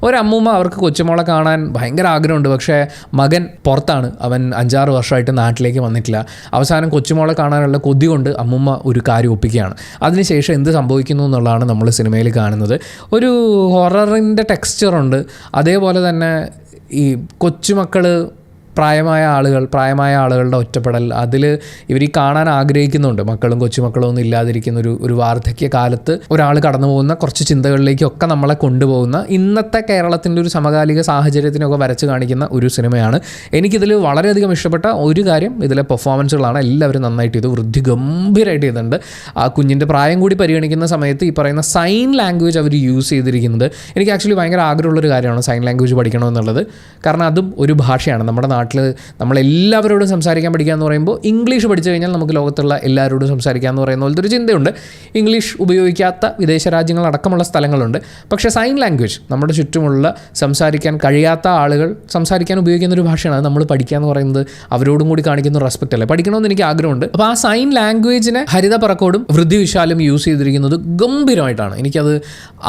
ഒരമ്മൂമ്മ അവർക്ക് കൊച്ചുമോളെ കാണാൻ ഭയങ്കര ആഗ്രഹമുണ്ട്. പക്ഷേ മകൻ പുറത്താണ്, അവൻ 5-6 വർഷമായിട്ട് നാട്ടിലേക്ക് വന്നിട്ടില്ല. അവസാനം കൊച്ചുമോളെ കാണാനുള്ള കൊതി കൊണ്ട് അമ്മൂമ്മ ഒരു കാര്യം ഒപ്പിക്കുകയാണ്. അതിനുശേഷം എന്ത് സംഭവിക്കുന്നു എന്നുള്ളതാണ് നമ്മൾ സിനിമയിൽ കാണുന്നത്. ഒരു ഹൊററിൻ്റെ ടെക്സ്ചറുണ്ട്. അതേപോലെ തന്നെ ഈ കൊച്ചുമക്കൾ, പ്രായമായ ആളുകളുടെ ഒറ്റപ്പെടൽ, അതിൽ ഇവർ ഈ കാണാൻ ആഗ്രഹിക്കുന്നുണ്ട്. മക്കളും കൊച്ചുമക്കളും ഒന്നും ഇല്ലാതിരിക്കുന്ന ഒരു വാർദ്ധക്യ കാലത്ത് ഒരാൾ കടന്നു പോകുന്ന കുറച്ച് ചിന്തകളിലേക്കൊക്കെ നമ്മളെ കൊണ്ടുപോകുന്ന ഇന്നത്തെ കേരളത്തിൻ്റെ ഒരു സമകാലിക സാഹചര്യത്തിനൊക്കെ വരച്ച് കാണിക്കുന്ന ഒരു സിനിമയാണ്. എനിക്കിതിൽ വളരെയധികം ഇഷ്ടപ്പെട്ട ഒരു കാര്യം ഇതിലെ പെർഫോമൻസുകളാണ്. എല്ലാവരും നന്നായിട്ട് ചെയ്തു, വൃദ്ധി ഗംഭീരമായിട്ട് ചെയ്തിട്ടുണ്ട്. ആ കുഞ്ഞിൻ്റെ പ്രായം കൂടി പരിഗണിക്കുന്ന സമയത്ത് ഈ പറയുന്ന സൈൻ ലാംഗ്വേജ് അവർ യൂസ് ചെയ്തിരിക്കുന്നത് എനിക്ക് ആക്ച്വലി ഭയങ്കര ആഗ്രഹമുള്ളൊരു കാര്യമാണ്, സൈൻ ലാംഗ്വേജ് പഠിക്കണമെന്നുള്ളത്. കാരണം അതും ഒരു ഭാഷയാണ്. നമ്മുടെ നാട്ടിൽ നമ്മളെല്ലാവരോടും സംസാരിക്കാൻ പഠിക്കുക എന്ന് പറയുമ്പോൾ ഇംഗ്ലീഷ് പഠിച്ചു കഴിഞ്ഞാൽ നമുക്ക് ലോകത്തുള്ള എല്ലാവരോടും സംസാരിക്കുക എന്ന് പറയുന്ന പോലത്തെ ഒരു ചിന്തയുണ്ട്. ഇംഗ്ലീഷ് ഉപയോഗിക്കാത്ത വിദേശ രാജ്യങ്ങളടക്കമുള്ള സ്ഥലങ്ങളുണ്ട്. പക്ഷേ സൈൻ ലാംഗ്വേജ് നമ്മുടെ ചുറ്റുമുള്ള സംസാരിക്കാൻ കഴിയാത്ത ആളുകൾ സംസാരിക്കാൻ ഉപയോഗിക്കുന്ന ഒരു ഭാഷയാണ്. അത് നമ്മൾ പഠിക്കുക എന്ന് പറയുന്നത് അവരോടും കൂടി കാണിക്കുന്ന റെസ്പെക്റ്റ് അല്ലേ. പഠിക്കണമെന്ന് എനിക്ക് ആഗ്രഹമുണ്ട്. അപ്പോൾ ആ സൈൻ ലാംഗ്വേജിനെ ഹരിത പറക്കോടും വൃദ്ധി വിശാലും യൂസ് ചെയ്തിരിക്കുന്നത് ഗംഭീരമായിട്ടാണ്. എനിക്കത്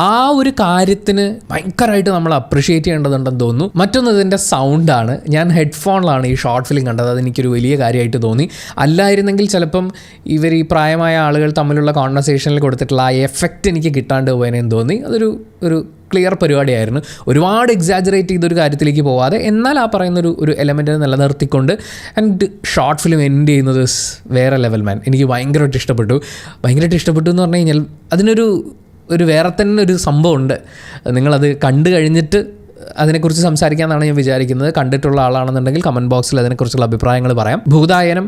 ആ ഒരു കാര്യത്തിന് ഭയങ്കരമായിട്ട് നമ്മൾ അപ്രിഷിയേറ്റ് ചെയ്യേണ്ടതുണ്ടെന്ന് തോന്നുന്നു. മറ്റൊന്ന് ഇതിൻ്റെ സൗണ്ടാണ്. ഞാൻ ഹെഡ്ഫോണിലാണ് ഈ ഷോർട്ട് ഫിലിം കണ്ടത്. അതെനിക്കൊരു വലിയ കാര്യമായിട്ട് തോന്നി. അല്ലായിരുന്നെങ്കിൽ ചിലപ്പം ഇവർ ഈ പ്രായമായ ആളുകൾ തമ്മിലുള്ള കോൺവെർസേഷനിൽ കൊടുത്തിട്ടുള്ള ആ എഫക്റ്റ് എനിക്ക് കിട്ടാണ്ട് പോയതിനെന്ന് തോന്നി. അതൊരു ക്ലിയർ പരിപാടിയായിരുന്നു. ഒരുപാട് എക്സാജറേറ്റ് ചെയ്തൊരു കാര്യത്തിലേക്ക് പോവാതെ എന്നാൽ ആ പറയുന്നൊരു എലമെൻറ്റിനെ നിലനിർത്തിക്കൊണ്ട് ആൻഡ് ഷോർട്ട് ഫിലിം എൻഡ് ചെയ്യുന്നത് വേറെ ലെവൽ മാൻ. എനിക്ക് ഭയങ്കരമായിട്ട് ഇഷ്ടപ്പെട്ടു എന്ന് പറഞ്ഞു കഴിഞ്ഞാൽ അതിനൊരു വേറെ തന്നെ ഒരു സംഭവമുണ്ട്. നിങ്ങളത് കണ്ടു കഴിഞ്ഞിട്ട് അതിനെക്കുറിച്ച് സംസാരിക്കാമെന്നാണ് ഞാൻ വിചാരിക്കുന്നത്. കണ്ടിട്ടുള്ള ആളാണെന്നുണ്ടെങ്കിൽ കമൻറ്റ് ബോക്സിൽ അതിനെക്കുറിച്ചുള്ള അഭിപ്രായങ്ങൾ പറയാം. ഭൂതായനം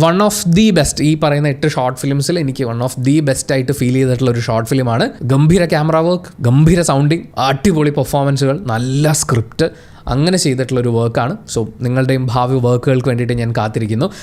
വൺ ഓഫ് ദി ബെസ്റ്റ്, ഈ പറയുന്ന 8 ഷോർട്ട് ഫിലിംസിൽ എനിക്ക് വൺ ഓഫ് ദി ബെസ്റ്റ് ആയിട്ട് ഫീൽ ചെയ്തിട്ടുള്ള ഒരു ഷോർട്ട് ഫിലിമാണ്. ഗംഭീര ക്യാമറ വർക്ക്, ഗംഭീര സൗണ്ടിങ്, അടിപൊളി പെർഫോമൻസുകൾ, നല്ല സ്ക്രിപ്റ്റ്, അങ്ങനെ ചെയ്തിട്ടുള്ളൊരു വർക്കാണ്. സോ നിങ്ങളുടെയും ഭാവി വർക്കുകൾക്ക് വേണ്ടിയിട്ട് ഞാൻ കാത്തിരിക്കുന്നു.